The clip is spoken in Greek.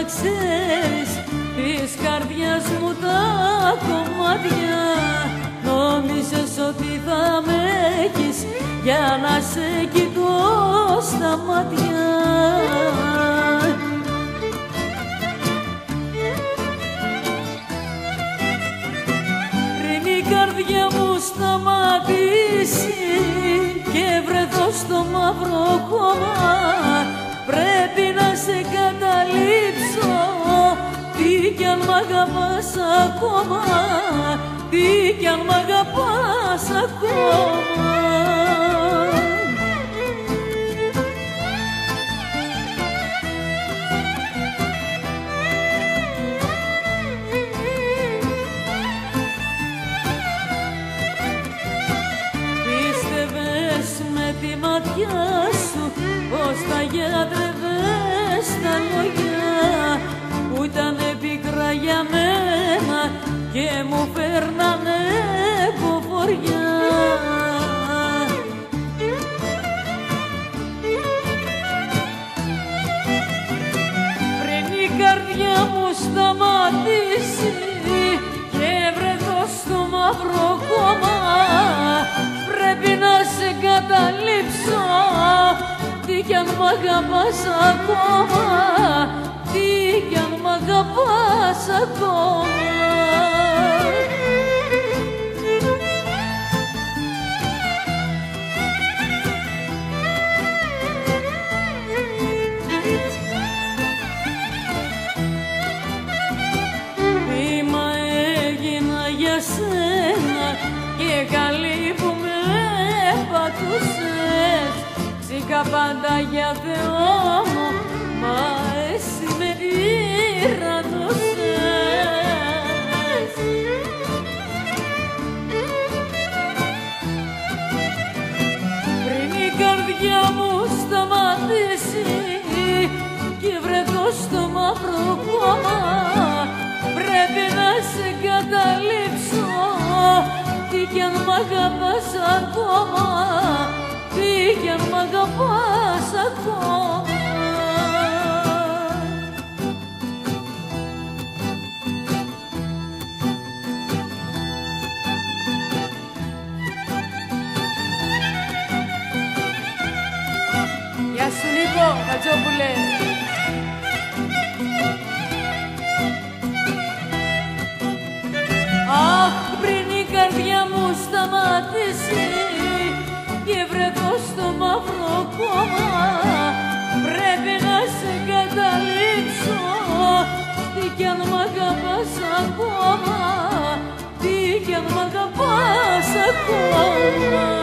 Ξέρεις της καρδιάς μου τα κομμάτια, νόμιζες ότι θα με έχεις για να σε κοιτώ στα μάτια. Πριν η καρδιά μου σταματήσει και βρεθώ στο μαύρο χώμα, πρέπει να σε καταλήψω, τι κι αν μ' αγαπάς ακόμα, τι κι αν μ' αγαπάς ακόμα. Πίστευες με τη ματιά σου πως τα γιατρεύες τα λόγια που ήταν πικρά για μένα και μου φέρνανε ποφοριά. Πριν η καρδιά μου σταματήσει και βρεθώ στο μαύρο χώμα, πρέπει να σε καταλήψω, τι κι αν μ' αγαπάς ακόμα, τι κι αν μ' αγαπάς ακόμα. Βήμα έγινα για σένα και καλή που με πατούσες, σήκα πάντα για Θεό μου, μα εσύ με τυραννούσες. Πριν η καρδιά μου σταματήσει και βρεθώ στο μαύρο χώμα, πρέπει να σε καταλήψω, τι κι αν μ' αγαπάς ακόμα, τι κι αν μ' αγαπάς ακόμα. Γεια σου Νίκο Χατζόπουλε. Αχ, πριν η καρδιά μου σταματήσει και βρεθώ στο μαύρο χώμα, πρέπει να σε καταλήψω, τι κι αν μ' αγαπάς ακόμα, τι κι αν μ' αγαπάς ακόμα.